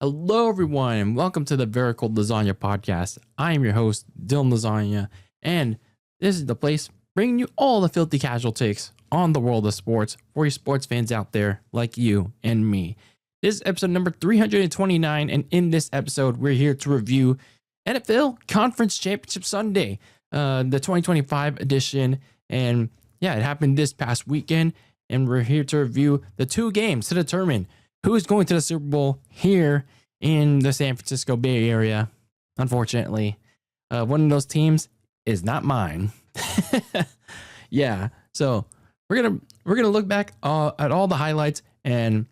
Hello, everyone, and welcome to the Very Cold Lasagna Podcast. I am your host, Dylan Lasagna, and this is the place bringing you all the filthy casual takes on the world of sports for you sports fans out there like you and me. This is episode number 329, and in this episode, we're here to review NFL Conference Championship Sunday, the 2025 edition, and yeah, it happened this past weekend, and we're here to review the two games to determine who is going to the Super Bowl here in the San Francisco Bay Area. Unfortunately, one of those teams is not mine. Yeah, so we're gonna look back at all the highlights and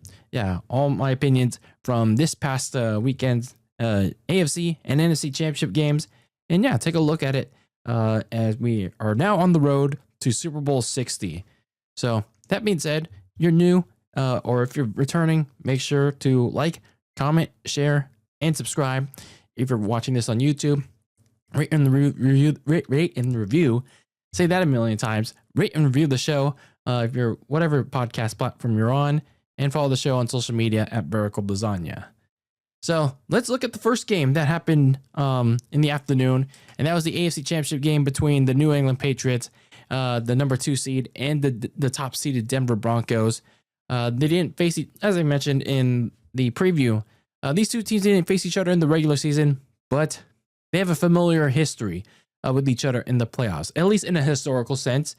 all my opinions from this past weekend's AFC and NFC championship games, and take a look at it as we are now on the road to Super Bowl 60. So that being said, you're new. Or if you're returning, make sure to like, comment, share, and subscribe. If you're watching this on YouTube, rate and review. Say that a million times. Rate and review the show. If you're whatever podcast platform you're on, and follow the show on social media at Very Cold Lasagna. So let's look at the first game that happened in the afternoon, and that was the AFC Championship game between the New England Patriots, the number 2 seed, and the top seeded Denver Broncos. They didn't face, as I mentioned in the preview, these two teams didn't face each other in the regular season, but they have a familiar history with each other in the playoffs, at least in a historical sense.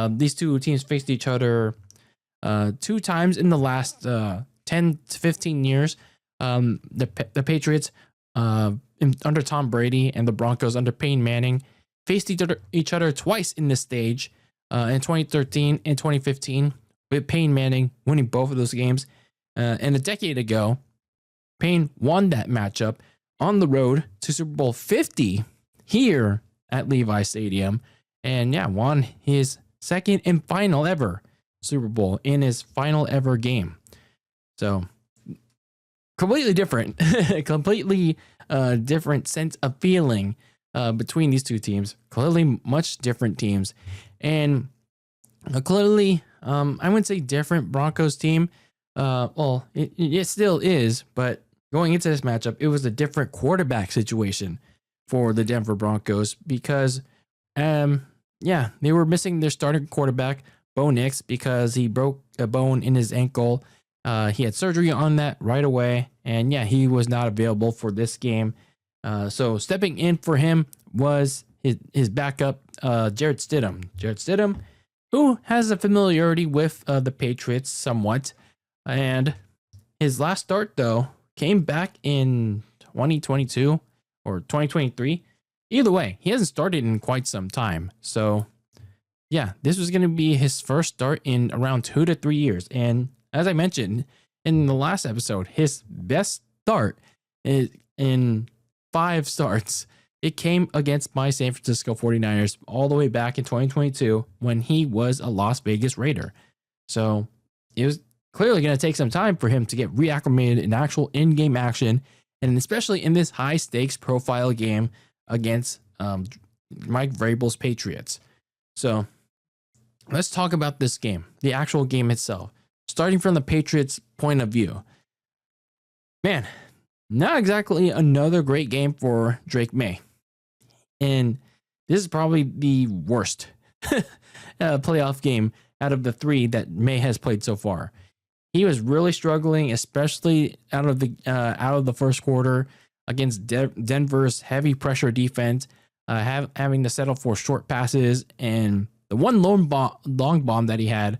These two teams faced each other 2 times in the last 10 to 15 years. The Patriots under Tom Brady and the Broncos under Peyton Manning faced each other twice in this stage, in 2013 and 2015. With Peyton Manning winning both of those games. And a decade ago, Peyton won that matchup on the road to Super Bowl 50 here at Levi Stadium. And won his second and final ever Super Bowl in his final ever game. So completely different, different sense of feeling between these two teams. Clearly much different teams. And clearly, I wouldn't say different Broncos team. Well, it still is, but going into this matchup, it was a different quarterback situation for the Denver Broncos because, they were missing their starting quarterback, Bo Nix, because he broke a bone in his ankle. He had surgery on that right away, and he was not available for this game. So stepping in for him was his backup, Jarrett Stidham, who has a familiarity with the Patriots somewhat. And his last start, though, came back in 2022 or 2023. Either way, he hasn't started in quite some time. So, this was going to be his first start in around 2 to 3 years. And as I mentioned in the last episode, his best start is in 5 starts. It came against my San Francisco 49ers all the way back in 2022 when he was a Las Vegas Raider. So it was clearly going to take some time for him to get reacclimated in actual in-game action, and especially in this high-stakes profile game against Mike Vrabel's Patriots. So let's talk about this game, the actual game itself, starting from the Patriots' point of view. Man, not exactly another great game for Drake May. And this is probably the worst playoff game out of the 3 that May has played so far. He was really struggling, especially out of the first quarter against Denver's heavy pressure defense, having to settle for short passes, and the one long bomb that he had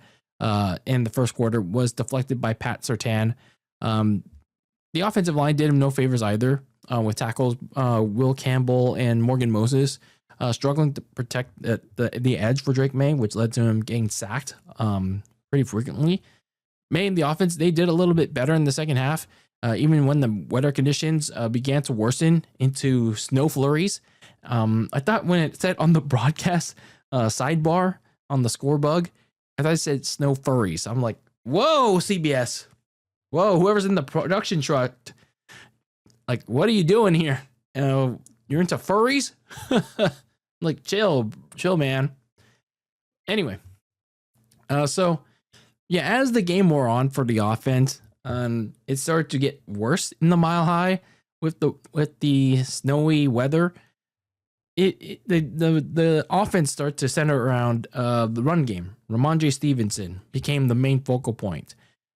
in the first quarter was deflected by Pat Surtain. The offensive line did him no favors either. With tackles, Will Campbell and Morgan Moses struggling to protect the edge for Drake May, which led to him getting sacked pretty frequently. May and the offense, they did a little bit better in the second half, even when the weather conditions began to worsen into snow flurries. I thought when it said on the broadcast sidebar on the score bug, I thought it said snow furries. I'm like, whoa, CBS. Whoa, whoever's in the production truck. Like, what are you doing here? You're into furries? Like, chill, man. Anyway, as the game wore on for the offense, it started to get worse in the Mile High with the snowy weather. The offense started to center around the run game. Ramondre Stevenson became the main focal point,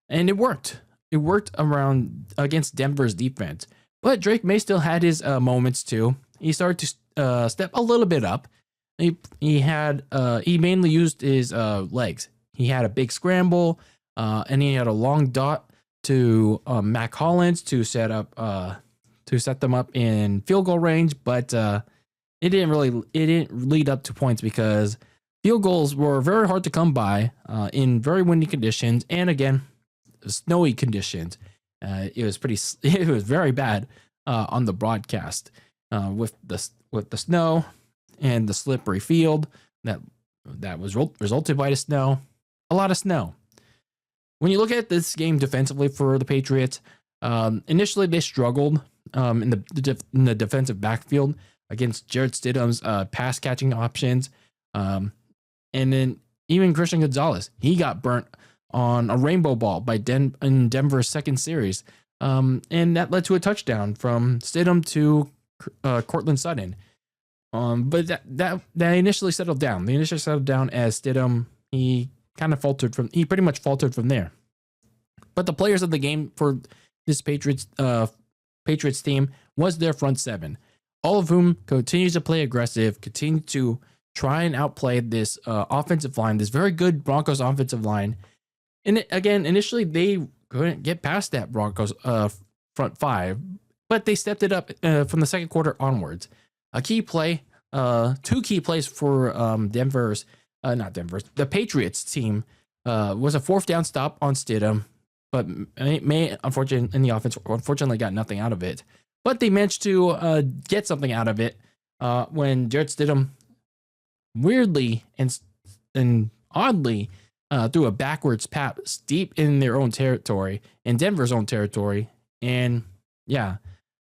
and it worked. It worked around against Denver's defense, but Drake May still had his moments too. He started to step a little bit up. He mainly used his legs. He had a big scramble, and he had a long dot to Mac Hollins to set them up in field goal range, but it didn't lead up to points because field goals were very hard to come by in very windy conditions, and again, snowy conditions. It was very bad on the broadcast with the snow and the slippery field that was resulted by the snow. A lot of snow. When you look at this game defensively for the Patriots, initially they struggled in the defensive backfield against Jarrett Stidham's pass catching options, and then even Christian Gonzalez, he got burnt on a rainbow ball in Denver's second series, and that led to a touchdown from Stidham to Cortland Sutton. But that initially settled down. They initially settled down as Stidham, he pretty much faltered from there. But the players of the game for this Patriots team was their front seven, all of whom continue to play aggressive, continue to try and outplay this offensive line, this very good Broncos offensive line. And again, initially they couldn't get past that Broncos front five, but they stepped it up from the second quarter onwards. Two key plays for the Patriots team was a fourth down stop on Stidham, but May unfortunately in the offense got nothing out of it. But they managed to get something out of it when Jarrett Stidham weirdly and oddly threw a backwards pass deep in their own territory, in Denver's own territory, and yeah,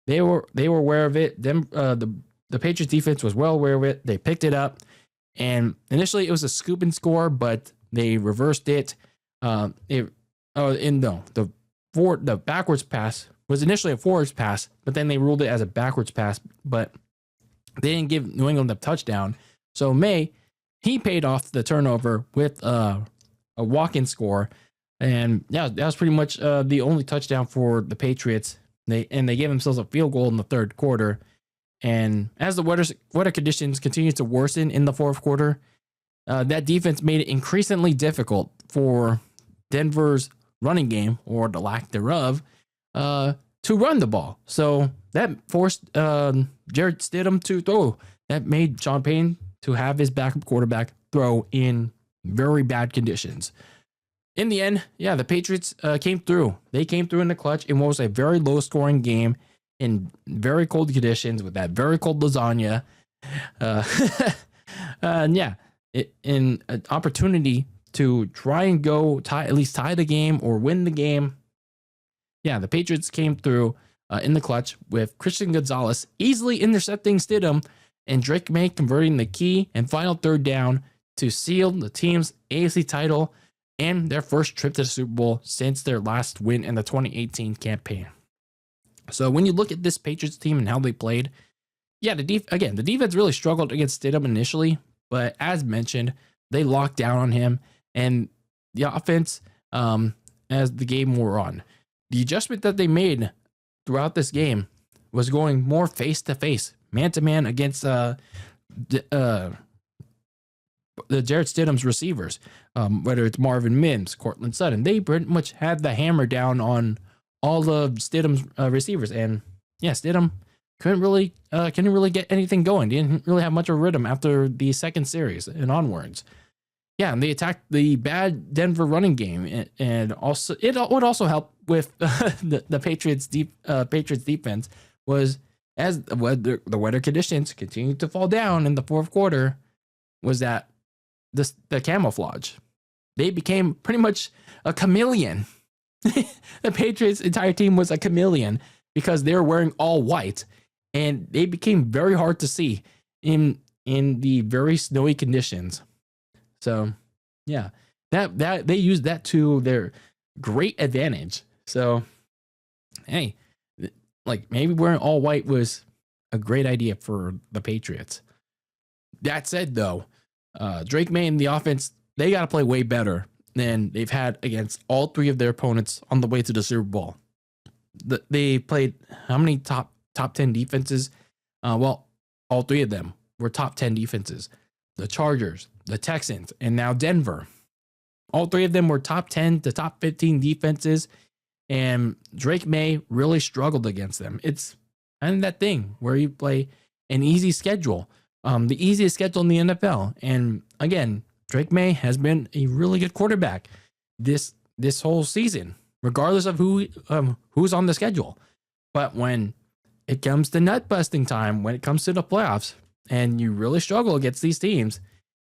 they were aware of it. The Patriots defense was well aware of it. They picked it up, and initially it was a scoop and score, but they reversed it. The backwards pass was initially a forwards pass, but then they ruled it as a backwards pass, but they didn't give New England the touchdown. So May, he paid off the turnover with a walk-in score, and yeah, that was pretty much the only touchdown for the Patriots. They gave themselves a field goal in the third quarter, and as the weather conditions continued to worsen in the fourth quarter, that defense made it increasingly difficult for Denver's running game, or the lack thereof, to run the ball. So that forced Jarrett Stidham to throw. That made Sean Payton to have his backup quarterback throw in very bad conditions. In the end, yeah, the Patriots came through. They came through in the clutch in what was a very low-scoring game in very cold conditions with that very cold lasagna. And yeah, in an opportunity to try and at least tie the game or win the game. Yeah, the Patriots came through in the clutch with Christian Gonzalez easily intercepting Stidham and Drake May converting the key and final third down to seal the team's AFC title and their first trip to the Super Bowl since their last win in the 2018 campaign. So when you look at this Patriots team and how they played, yeah, the defense really struggled against Stidham initially, but as mentioned, they locked down on him, and the offense, as the game wore on, the adjustment that they made throughout this game was going more face-to-face, man-to-man against the Jarrett Stidham's receivers, whether it's Marvin Mims, Cortland Sutton. They pretty much had the hammer down on all of Stidham's receivers, and yeah, Stidham couldn't really get anything going. Didn't really have much of a rhythm after the second series and onwards. Yeah, and they attacked the bad Denver running game, and also it would also help with the Patriots defense was as the weather conditions continued to fall down in the fourth quarter, was that the camouflage. They became pretty much a chameleon. The Patriots' entire team was a chameleon because they were wearing all white, and they became very hard to see in the very snowy conditions. So, yeah, that they used that to their great advantage. So, hey, like maybe wearing all white was a great idea for the Patriots. That said, though, Drake May and the offense, they got to play way better than they've had against all three of their opponents on the way to the Super Bowl. They played how many top 10 defenses? Well, all three of them were top 10 defenses. The Chargers, the Texans, and now Denver. All three of them were top 10 to top 15 defenses, and Drake May really struggled against them. It's kind of that thing where you play an easy schedule, the easiest schedule in the NFL. And again, Drake May has been a really good quarterback this whole season, regardless of who's on the schedule. But when it comes to nut busting time, when it comes to the playoffs, and you really struggle against these teams,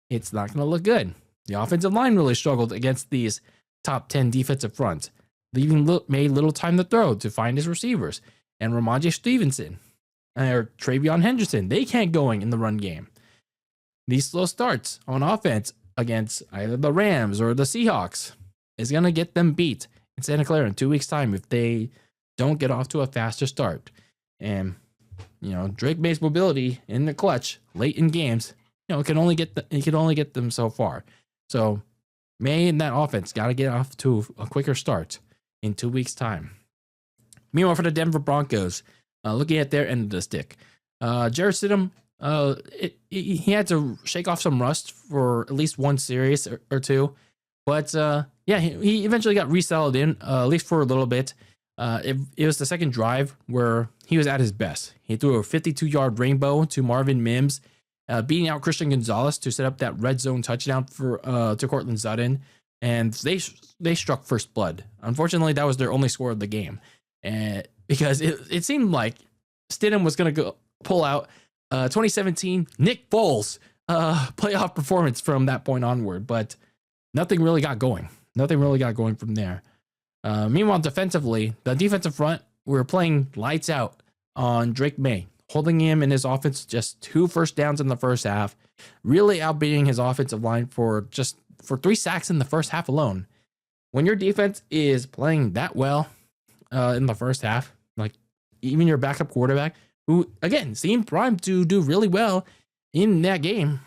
it's not going to look good. The offensive line really struggled against these top 10 defensive fronts. They even made little time to throw to find his receivers. And Ramondre Stevenson or Travion Henderson, they can't go in the run game. These slow starts on offense against either the Rams or the Seahawks is going to get them beat in Santa Clara in 2 weeks' time if they don't get off to a faster start. And, Drake May's mobility in the clutch late in games, it can only get them so far. So May and that offense got to get off to a quicker start in 2 weeks' time. Meanwhile, for the Denver Broncos, looking at their end of the stick, Jarrett Stidham, he had to shake off some rust for at least one series or two. But he eventually got resettled in, at least for a little bit. It was the second drive where he was at his best. He threw a 52-yard rainbow to Marvin Mims, beating out Christian Gonzalez to set up that red zone touchdown to Cortland Sutton. And they struck first blood. Unfortunately, that was their only score of the game. Because it seemed like Stidham was going to go pull out 2017 Nick Foles playoff performance from that point onward. But nothing really got going. From there. Meanwhile, defensively, the defensive front, we were playing lights out on Drake May, holding him in his offense just 2 first downs in the first half, really outbeating his offensive line for 3 sacks in the first half alone. When your defense is playing that well in the first half, like even your backup quarterback, who again seemed primed to do really well in that game,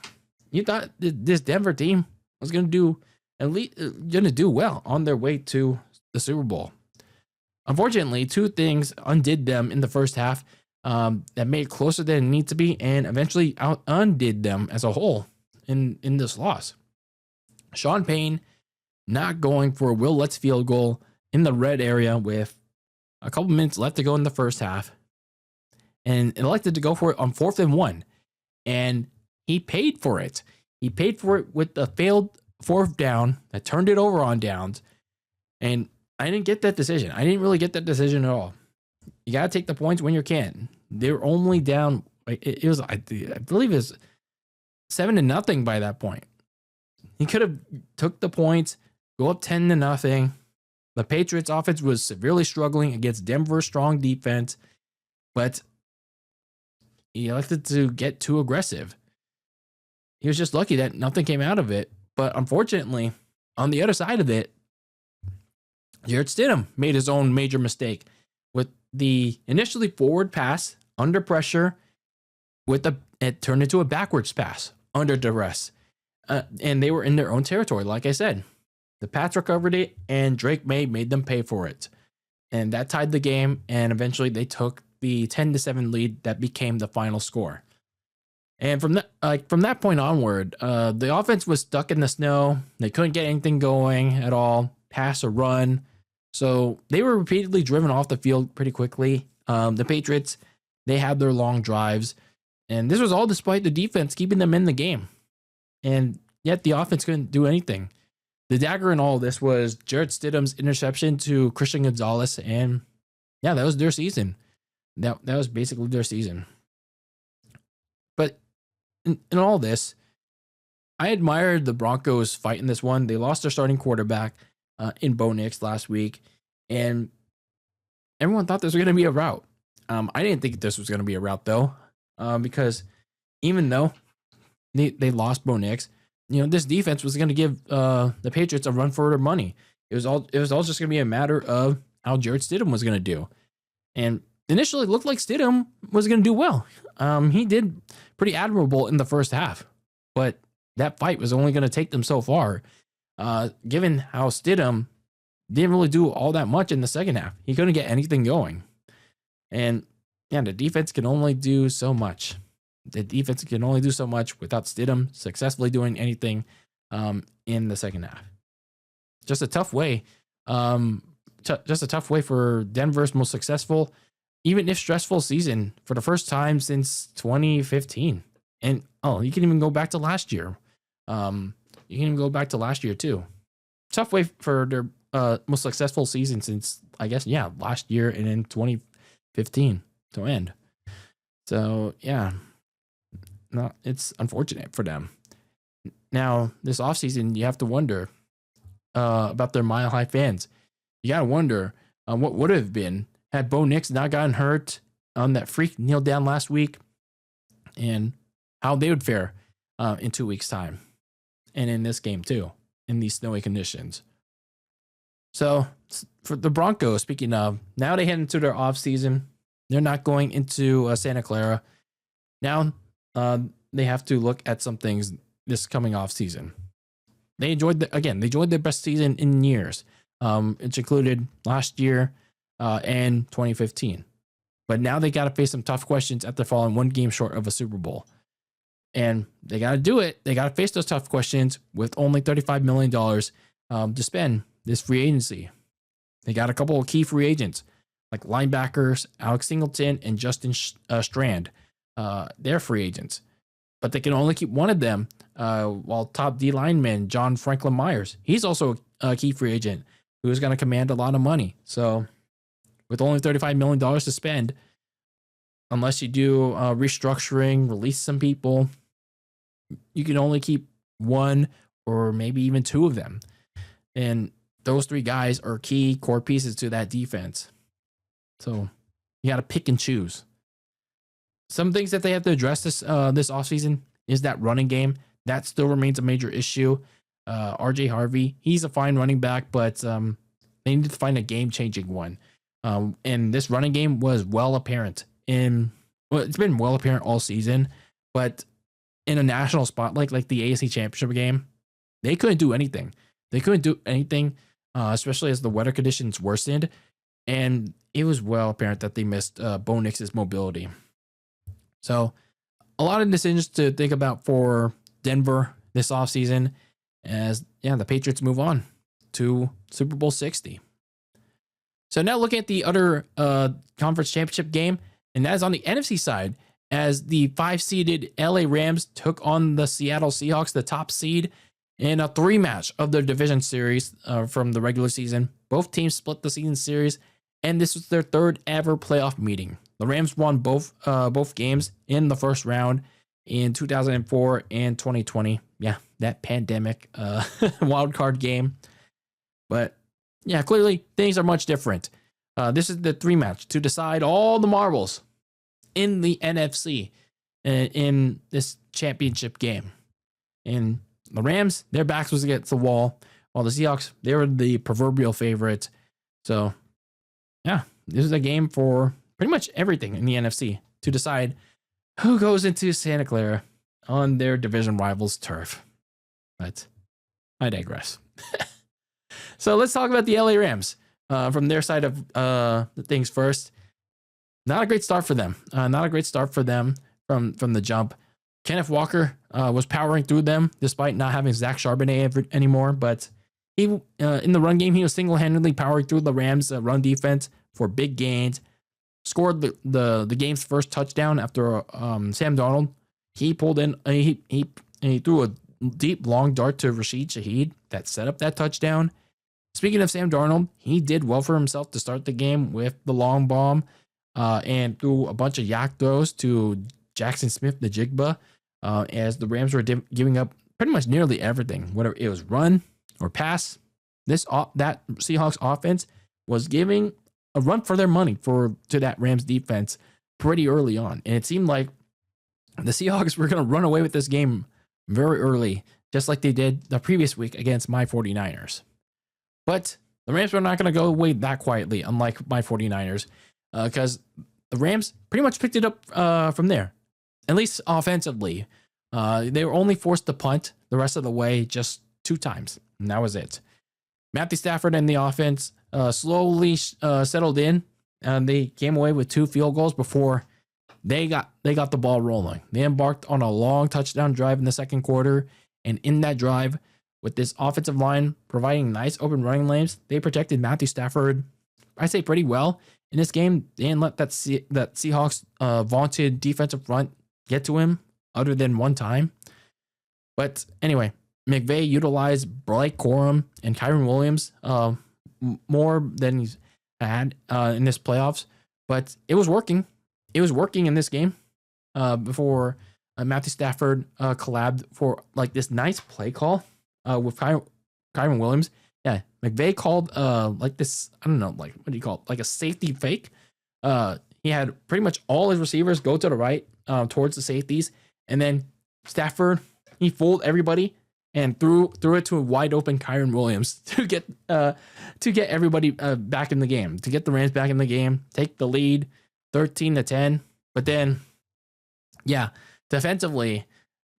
you thought this Denver team was going to do well on their way to the Super Bowl. Unfortunately, 2 things undid them in the first half that made it closer than it needed to be, and eventually undid them as a whole in this loss. Sean Payne not going for a Will Lutz field goal in the red area with a couple minutes left to go in the first half, and elected to go for it on 4th and 1, and he paid for it. He paid for it with a failed 4th down that turned it over on downs, and I didn't get that decision. I didn't really get that decision at all. You got to take the points when you can. They're only down. It was, I believe it was 7-0 by that point. He could have took the points, go up 10-0. The Patriots offense was severely struggling against Denver's strong defense, but he elected to get too aggressive. He was just lucky that nothing came out of it. But unfortunately, on the other side of it, Jarrett Stidham made his own major mistake with the initially forward pass under pressure it turned into a backwards pass under duress. And they were in their own territory. Like I said, the Pats recovered it and Drake May made them pay for it. And that tied the game. And eventually they took the 10-7 lead that became the final score. And from that point onward, the offense was stuck in the snow. They couldn't get anything going at all, pass or run. So they were repeatedly driven off the field pretty quickly. The Patriots, they had their long drives. And this was all despite the defense keeping them in the game. And yet the offense couldn't do anything. The dagger in all of this was Jarrett Stidham's interception to Christian Gonzalez. And yeah, that was their season. That was basically their season. But in all this, I admired the Broncos fight in this one. They lost their starting quarterback in Bo Nix last week, and everyone thought this was going to be a rout. I didn't think this was going to be a rout though, because even though they lost Bo Nix, this defense was going to give the Patriots a run for their money. It was all just going to be a matter of how Jared Stidham was going to do. And initially it looked like Stidham was going to do well. He did pretty admirable in the first half, but that fight was only going to take them so far. Given how Stidham didn't really do all that much in the second half. He couldn't get anything going. And yeah, the defense can only do so much. The defense can only do so much without Stidham successfully doing anything in the second half. Just a tough way. Just a tough way for Denver's most successful, even if stressful season for the first time since 2015. And you can even go back to last year. You can even go back to last year too. Tough way for their most successful season since, I guess, last year and in 2015 to end. So yeah, it's unfortunate for them. Now this offseason, you have to wonder about their Mile High fans. You gotta wonder what would have been had Bo Nix not gotten hurt on that freak kneel down last week, and how they would fare in 2 weeks' time, and in this game too, in these snowy conditions. So for the Broncos, speaking of, now they head into their offseason. They're not going into Santa Clara. Now they have to look at some things this coming offseason. They enjoyed their best season in years, which included last year and 2015. But now they got to face some tough questions after falling one game short of a Super Bowl. And they got to do it. They got to face those tough questions with only $35 million to spend this free agency. They got a couple of key free agents like linebackers, Alex Singleton and Justin Strand. They're free agents, but they can only keep one of them. While top D lineman John Franklin Myers, he's also a key free agent who is going to command a lot of money. So with only $35 million to spend, unless you do restructuring, release some people, you can only keep one or maybe even two of them. And those three guys are key core pieces to that defense. So you got to pick and choose. Some things that they have to address this offseason is that running game. That still remains a major issue. RJ Harvey, he's a fine running back, but they need to find a game-changing one. And this running game was well apparent it's been well apparent all season, but in a national spotlight like the AFC Championship game, they couldn't do anything. Especially as the weather conditions worsened, and it was well apparent that they missed Bo Nix's mobility. So a lot of decisions to think about for Denver this offseason as the Patriots move on to Super Bowl 60. So now looking at the other conference championship game, and that is on the NFC side, as the 5-seeded LA Rams took on the Seattle Seahawks, the top seed, in a 3-match of their division series from the regular season. Both teams split the season series, and this was their third ever playoff meeting. The Rams won both games in the first round in 2004 and 2020. Yeah, that pandemic wild card game. But yeah, clearly things are much different. This is the 3-match to decide all the marbles in the NFC in this championship game. And the Rams, their backs was against the wall, while the Seahawks, they were the proverbial favorites. So yeah, this is a game for pretty much everything in the NFC to decide who goes into Santa Clara on their division rivals' turf. But I digress. So let's talk about the LA Rams from their side of the things first. Not a great start for them. From the jump. Kenneth Walker was powering through them despite not having Zach Charbonnet anymore. But he in the run game, he was single-handedly powering through the Rams' run defense for big gains. Scored the game's first touchdown after Sam Darnold. He pulled in. He threw a deep long dart to Rashid Shaheed that set up that touchdown. Speaking of Sam Darnold, he did well for himself to start the game with the long bomb and threw a bunch of yak throws to Jackson Smith-Njigba as the Rams were giving up pretty much nearly everything, whether it was run or pass. That Seahawks offense was giving a run for their money to that Rams defense pretty early on. And it seemed like the Seahawks were going to run away with this game very early, just like they did the previous week against my 49ers. But the Rams were not going to go away that quietly, unlike my 49ers, because the Rams pretty much picked it up from there, at least offensively. They were only forced to punt the rest of the way just 2 times, and that was it. Matthew Stafford and the offense slowly settled in, and they came away with 2 field goals before they got the ball rolling. They embarked on a long touchdown drive in the second quarter, and in that drive, with this offensive line providing nice open running lanes, they protected Matthew Stafford, I say, pretty well. In this game, they didn't let that Seahawks vaunted defensive front get to him other than one time. But anyway, McVay utilized Blake Corum and Kyron Williams more than he's had in this playoffs. But it was working. It was working in this game before Matthew Stafford collabed for like this nice play call with Kyron Williams. Yeah, McVay called like this, I don't know, like what do you call it? Like a safety fake. He had pretty much all his receivers go to the right towards the safeties, and then Stafford, he fooled everybody and threw it to a wide open Kyron Williams to get everybody back in the game, to get the Rams back in the game, take the lead 13-10. But then, yeah, defensively,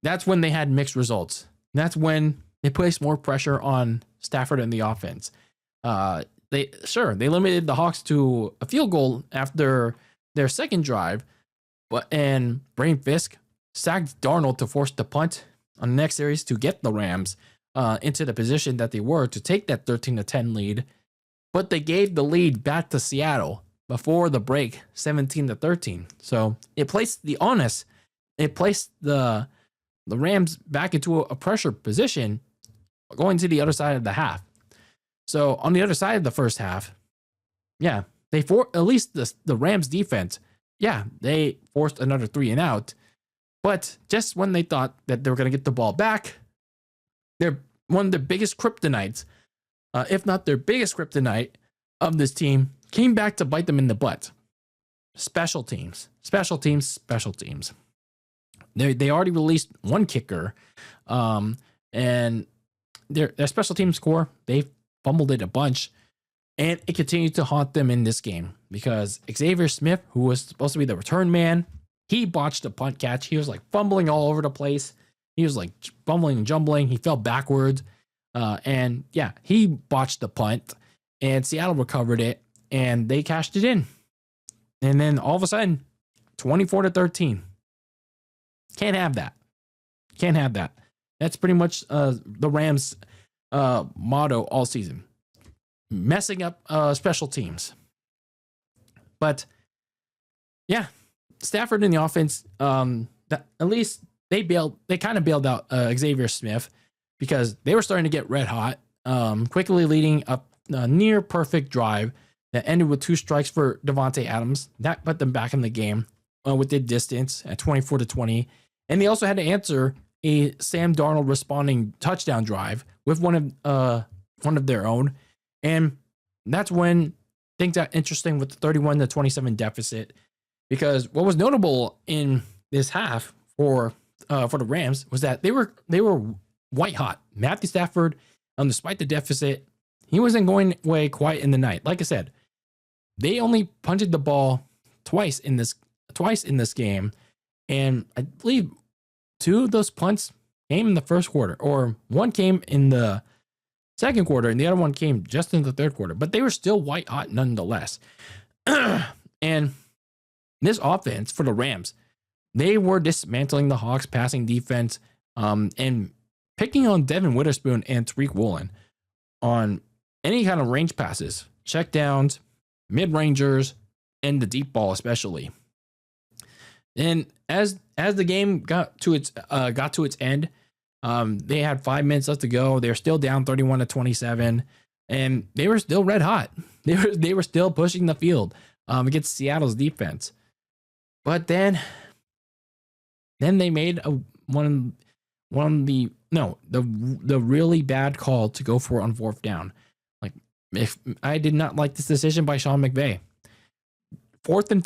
that's when they had mixed results. That's when they placed more pressure on Stafford and the offense. They limited the Hawks to a field goal after their second drive, and Brain Fisk sacked Darnold to force the punt on the next series to get the Rams into the position that they were to take that 13-10 lead. But they gave the lead back to Seattle before the break, 17-13. So it placed the Rams back into a pressure position going to the other side of the half. So on the other side of the first half, yeah, at least the Rams defense, yeah, they forced another 3 and out. But just when they thought that they were going to get the ball back, one of the biggest kryptonites, if not their biggest kryptonite of this team, came back to bite them in the butt. Special teams. They already released one kicker, and their special team score, they fumbled it a bunch, and it continued to haunt them in this game because Xavier Smith, who was supposed to be the return man, he botched a punt catch. He was like fumbling all over the place. He was like fumbling and jumbling. He fell backwards, and yeah, he botched the punt, and Seattle recovered it, and they cashed it in. And then all of a sudden, 24-13. Can't have that. That's pretty much the Rams' motto all season. Messing up special teams. But yeah, Stafford in the offense, at least they kind of bailed out Xavier Smith because they were starting to get red hot, quickly leading up a near perfect drive that ended with 2 strikes for Devontae Adams. That put them back in the game with the distance at 24-20. And they also had to answer a Sam Darnold responding touchdown drive with one of their own. And that's when things got interesting with the 31-27 deficit, because what was notable in this half for the Rams was that they were white hot. Matthew Stafford, despite the deficit, he wasn't going away quite in the night. Like I said, they only punted the ball twice in this game, and I believe 2 of those punts came in the first quarter, or one came in the second quarter, and the other one came just in the third quarter. But they were still white hot nonetheless. And this offense for the Rams, they were dismantling the Hawks' passing defense and picking on Devin Witherspoon and Tariq Woolen on any kind of range passes, checkdowns, mid-rangers, and the deep ball especially. And as the game got to its end, they had 5 minutes left to go. They were still down 31-27, and they were still red hot. They were still pushing the field against Seattle's defense. But then they made the really bad call to go for it on 4th down. Like, if I did not like this decision by Sean McVay. 4th and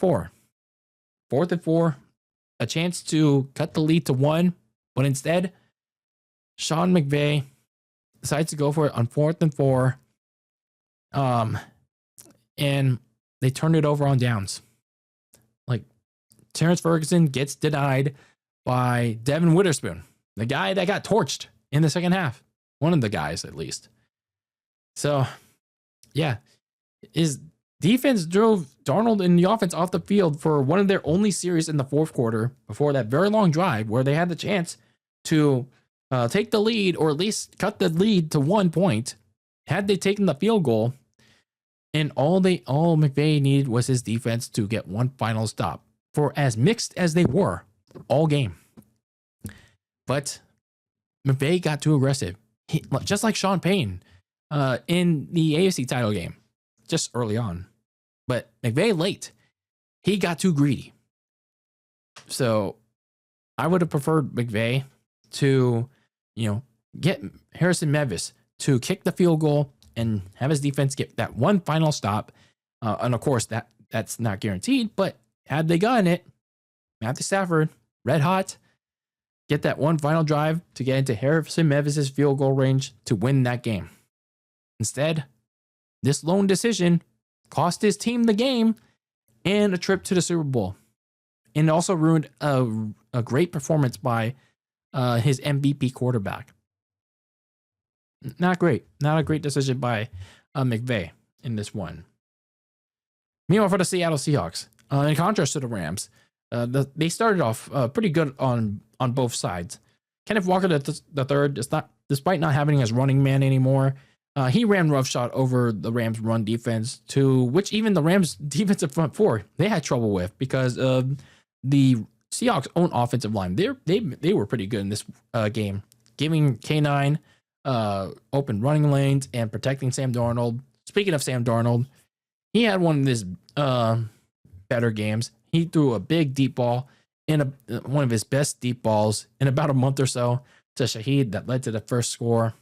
4, a chance to cut the lead to 1, but instead, Sean McVay decides to go for it on 4th and 4, And they turned it over on downs. Like Terrence Ferguson gets denied by Devin Witherspoon, the guy that got torched in the second half. One of the guys, at least. So, yeah, his defense drove Darnold and the offense off the field for one of their only series in the fourth quarter before that very long drive where they had the chance to take the lead or at least cut the lead to 1 point. Had they taken the field goal, and all McVay needed was his defense to get one final stop for as mixed as they were all game. But McVay got too aggressive, just like Sean Payton in the AFC title game, just early on. But McVay late, he got too greedy. So I would have preferred McVay to, get Harrison Mevis to kick the field goal and have his defense get that one final stop. And of course, that's not guaranteed, but had they gotten it, Matthew Stafford, red hot, get that one final drive to get into Harrison Mevis' field goal range to win that game. Instead, this lone decision cost his team the game and a trip to the Super Bowl. And it also ruined a great performance by his MVP quarterback. Not great. Not a great decision by McVay in this one. Meanwhile, for the Seattle Seahawks, in contrast to the Rams, they started off pretty good on both sides. Kenneth Walker the third, despite not having his running man anymore, he ran roughshod over the Rams' run defense, to which even the Rams' defensive front four they had trouble with because of the Seahawks' own offensive line. They were pretty good in this game, giving K9 open running lanes and protecting Sam Darnold. Speaking of Sam Darnold, he had one of his better games. He threw a big deep ball in one of his best deep balls in about a month or so to Shaheed that led to the first score.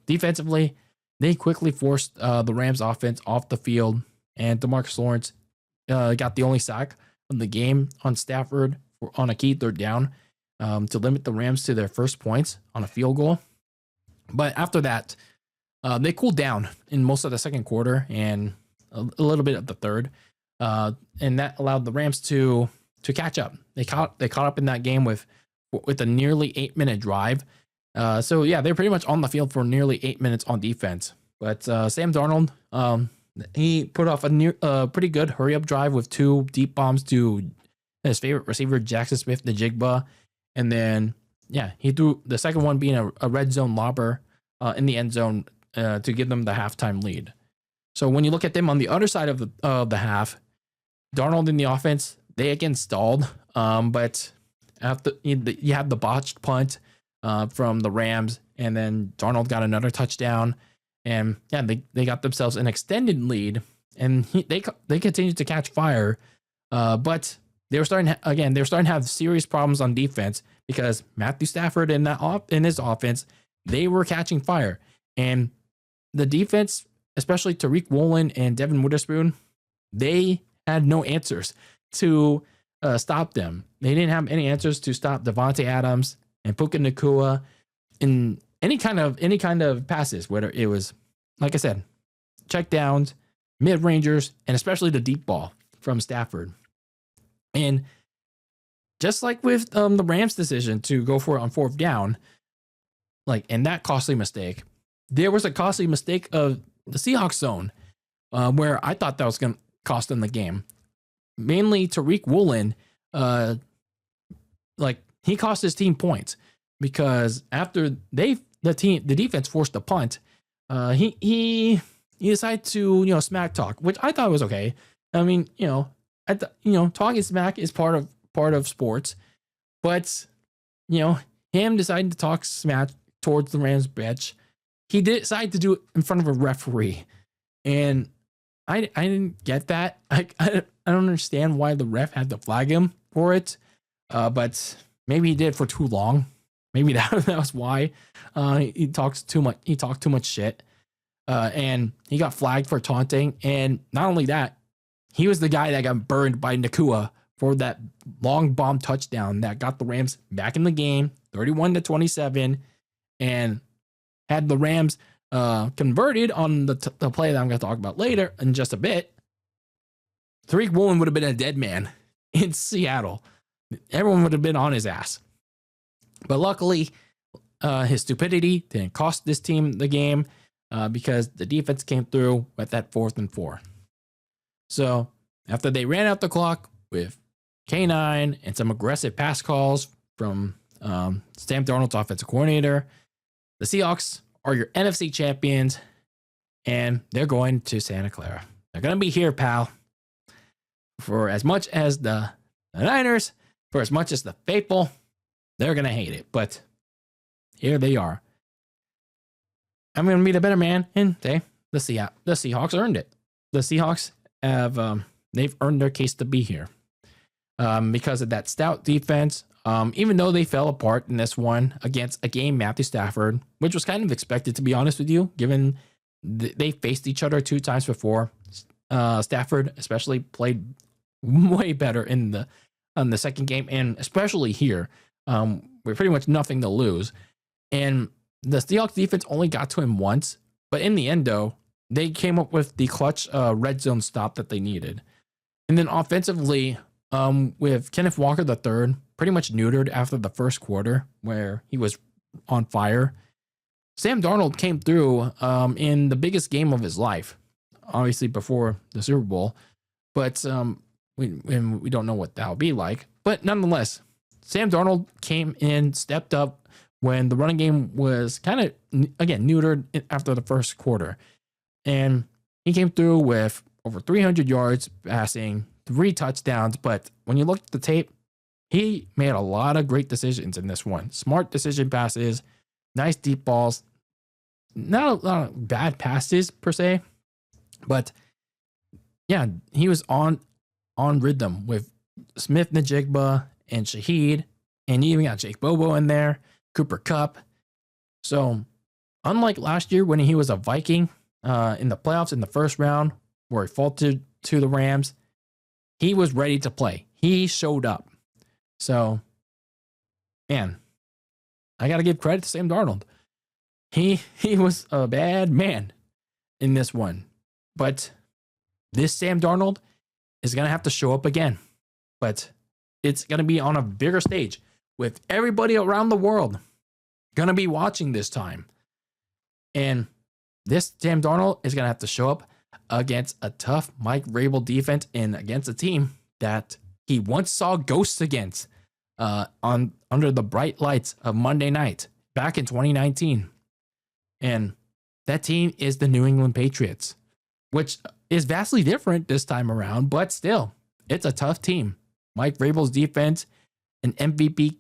Defensively, they quickly forced the Rams offense off the field, and DeMarcus Lawrence got the only sack of the game on Stafford on a key third down to limit the Rams to their first points on a field goal. But after that, they cooled down in most of the second quarter and a little bit of the third, and that allowed the Rams to catch up. They caught up in that game with a nearly 8-minute drive. So yeah, they're pretty much on the field for nearly 8 minutes on defense. But Sam Darnold, he put off a pretty good hurry up drive with two deep bombs to his favorite receiver, Jackson Smith-Njigba, and then he threw the second one being a red zone lobber in the end zone to give them the halftime lead. So when you look at them on the other side of the half, Darnold in the offense, they again stalled. But after you have the botched punt from the Rams, and then Darnold got another touchdown, and they got themselves an extended lead, and they continued to catch fire, but they were starting to have serious problems on defense because Matthew Stafford in his offense, they were catching fire, and the defense, especially Tariq Woolen and Devin Witherspoon, they had no answers to stop them. They didn't have any answers to stop Devontae Adams and Puka Nacua in any kind of passes, whether it was, like I said, check downs, mid rangers, and especially the deep ball from Stafford. And just like with the Rams' decision to go for it on fourth down, and that costly mistake, there was a costly mistake of the Seahawks zone where I thought that was going to cost them the game. Mainly Tariq Woolen, he cost his team points because after the defense forced a punt, he decided to smack talk, which I thought was okay. I mean, talking smack is part of sports, but him deciding to talk smack towards the Rams bench, he decided to do it in front of a referee, and I didn't get that. I don't understand why the ref had to flag him for it, but maybe he did for too long. Maybe that was why. He talked too much. He talked too much shit, and he got flagged for taunting. And not only that, he was the guy that got burned by Nacua for that long bomb touchdown that got the Rams back in the game, 31-27, and had the Rams converted on the play that I'm going to talk about later in just a bit, Tariq Woolen would have been a dead man in Seattle. Everyone would have been on his ass. But luckily, his stupidity didn't cost this team the game because the defense came through with that 4th and 4. So after they ran out the clock with K9 and some aggressive pass calls from Sam Darnold's offensive coordinator, the Seahawks are your NFC champions, and they're going to Santa Clara. They're going to be here, pal. For as much as the Niners, for as much as the faithful, they're going to hate it. But here they are. I'm going to be the better man and say the Seahawks earned it. The Seahawks have they've earned their case to be here because of that stout defense. Even though they fell apart in this one against a game Matthew Stafford, which was kind of expected, to be honest with you, given they faced each other 2 times before. Stafford especially played way better in the second game, and especially here, with pretty much nothing to lose. And the Seahawks defense only got to him once, but in the end, though, they came up with the clutch red zone stop that they needed. And then offensively, with Kenneth Walker III pretty much neutered after the first quarter where he was on fire, Sam Darnold came through in the biggest game of his life, obviously before the Super Bowl, but we don't know what that'll be like. But nonetheless, Sam Darnold came in, stepped up when the running game was kind of, again, neutered after the first quarter. And he came through with over 300 yards passing, 3 touchdowns. But when you look at the tape, he made a lot of great decisions in this one. Smart decision passes, nice deep balls, not a lot of bad passes per se, but yeah, he was on rhythm with Smith Najigba and Shaheed, and you even got Jake Bobo in there, Cooper Kupp. So unlike last year when he was a Viking in the playoffs in the first round where he faltered to the Rams, he was ready to play. He showed up. So, man, I got to give credit to Sam Darnold. He was a bad man in this one. But this Sam Darnold is going to have to show up again. But it's going to be on a bigger stage with everybody around the world going to be watching this time. And this Sam Darnold is going to have to show up against a tough Mike Vrabel defense and against a team that he once saw ghosts against under the bright lights of Monday night back in 2019. And that team is the New England Patriots, which is vastly different this time around, but still, it's a tough team. Mike Vrabel's defense, an MVP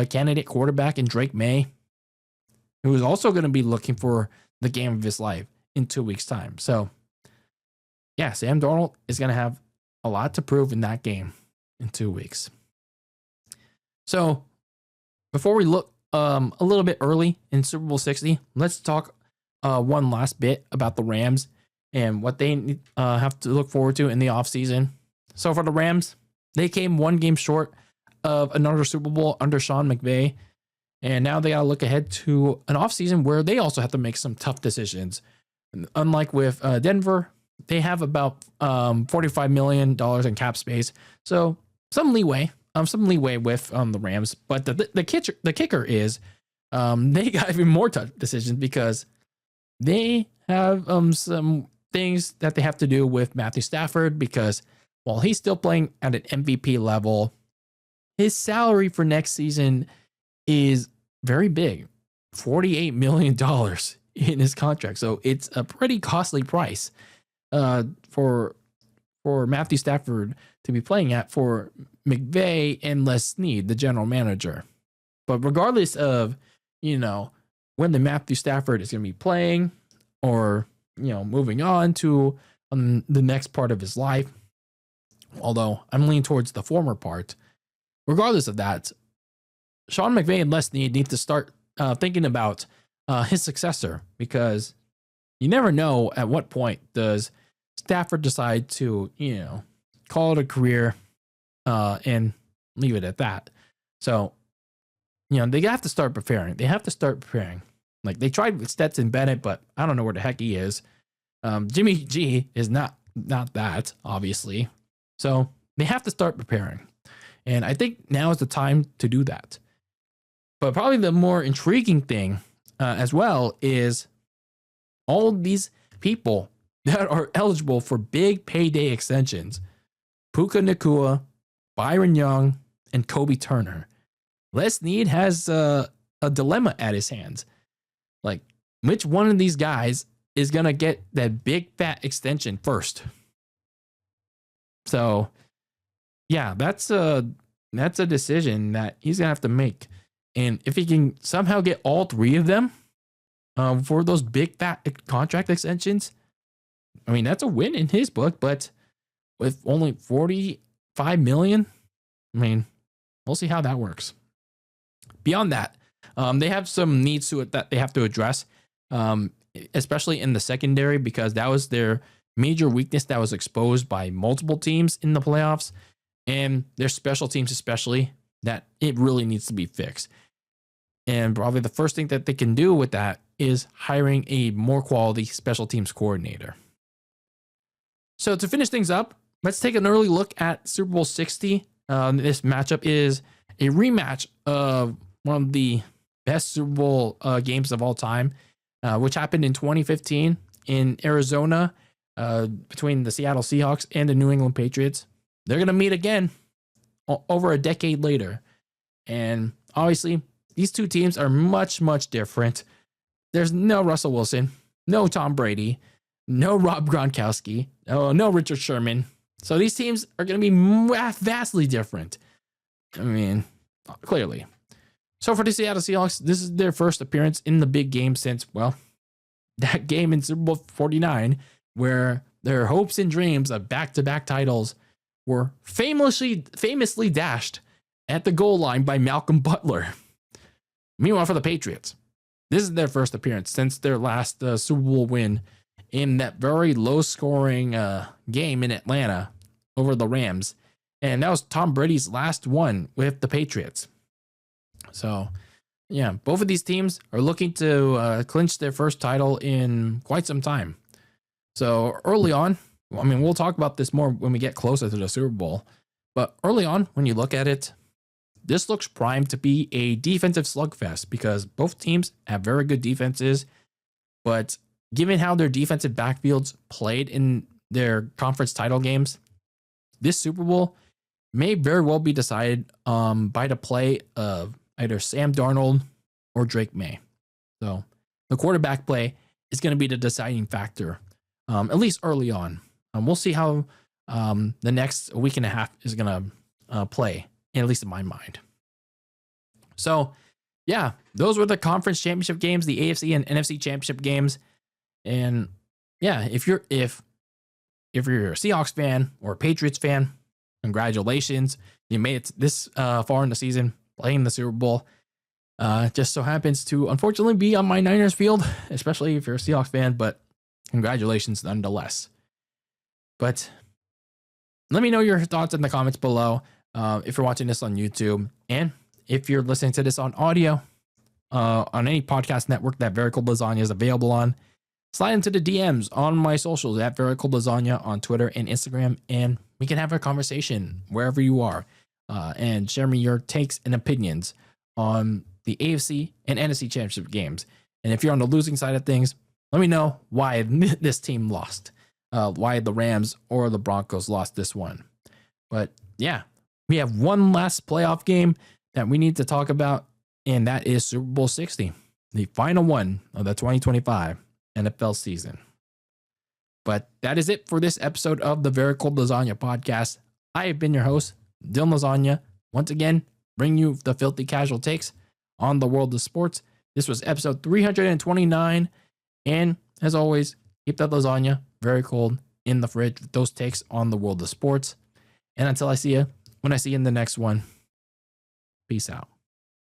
candidate quarterback in Drake May, who is also going to be looking for the game of his life in 2 weeks' time. So, yeah, Sam Darnold is going to have a lot to prove in that game in 2 weeks. So, before we look a little bit early in Super Bowl 60, let's talk one last bit about the Rams and what they have to look forward to in the offseason. So, for the Rams, they came 1 game short of another Super Bowl under Sean McVay. And now they got to look ahead to an offseason where they also have to make some tough decisions. Unlike with Denver, they have about $45 million in cap space. So some leeway with the Rams. But the kicker is they got even more tough decisions because they have some things that they have to do with Matthew Stafford, because while he's still playing at an MVP level, his salary for next season is very big, $48 million in his contract. So it's a pretty costly price for Matthew Stafford to be playing at for McVay and Les Snead, the general manager. But regardless of, when the Matthew Stafford is going to be playing or, moving on to the next part of his life, although I'm leaning towards the former part, regardless of that, Sean McVay and Les Snead need to start thinking about his successor, because you never know at what point does Stafford decide to, call it a career and leave it at that. So, they have to start preparing. They have to start preparing. Like they tried with Stetson Bennett, but I don't know where the heck he is. Jimmy G is not that, obviously. So they have to start preparing. And I think now is the time to do that. But probably the more intriguing thing as well is all of these people that are eligible for big payday extensions. Puka Nacua, Byron Young, and Kobe Turner. Les Snead has a dilemma at his hands. Like, which one of these guys is going to get that big fat extension first? So, yeah, that's a decision that he's going to have to make. And if he can somehow get all three of them for those big fat contract extensions, I mean, that's a win in his book. But with only $45 million, I mean, we'll see how that works. Beyond that, they have some needs to it that they have to address, especially in the secondary, because that was their major weakness that was exposed by multiple teams in the playoffs, and their special teams especially, that it really needs to be fixed. And probably the first thing that they can do with that is hiring a more quality special teams coordinator. So to finish things up, let's take an early look at Super Bowl 60. This matchup is a rematch of one of the best Super Bowl games of all time, which happened in 2015 in Arizona between the Seattle Seahawks and the New England Patriots. They're going to meet again over a decade later. And obviously, these two teams are much, much different. There's no Russell Wilson, no Tom Brady, no Rob Gronkowski, no Richard Sherman. So these teams are going to be vastly different. I mean, clearly. So for the Seattle Seahawks, this is their first appearance in the big game since, well, that game in Super Bowl 49, where their hopes and dreams of back-to-back titles were famously dashed at the goal line by Malcolm Butler. Meanwhile, for the Patriots, this is their first appearance since their last Super Bowl win in that very low-scoring game in Atlanta over the Rams. And that was Tom Brady's last one with the Patriots. So, yeah, both of these teams are looking to clinch their first title in quite some time. So early on, I mean, we'll talk about this more when we get closer to the Super Bowl. But early on, when you look at it, this looks primed to be a defensive slugfest because both teams have very good defenses. But given how their defensive backfields played in their conference title games, this Super Bowl may very well be decided by the play of either Sam Darnold or Drake May. So the quarterback play is going to be the deciding factor, at least early on. We'll see how the next week and a half is going to play, at least in my mind. So, yeah, those were the conference championship games, the AFC and NFC championship games. And yeah, if you're a Seahawks fan or a Patriots fan, congratulations. You made it this far in the season, playing the Super Bowl. Just so happens to unfortunately be on my Niners field, especially if you're a Seahawks fan, but congratulations nonetheless. But let me know your thoughts in the comments below if you're watching this on YouTube. And if you're listening to this on audio, on any podcast network that Very Cold Lasagna is available on, slide into the DMs on my socials at Very Cold Lasagna on Twitter and Instagram, and we can have a conversation wherever you are and share me your takes and opinions on the AFC and NFC championship games. And if you're on the losing side of things, let me know why this team lost, why the Rams or the Broncos lost this one. But yeah, we have one last playoff game that we need to talk about, and that is Super Bowl 60, the final one of the 2025 NFL season. But that is it for this episode of the Very Cold Lasagna Podcast. I have been your host, Dylan Lasagna, once again, bringing you the filthy casual takes on the world of sports. This was episode 329, and as always, keep that lasagna very cold in the fridge with those takes on the world of sports. And until I see you, when I see you in the next one, peace out.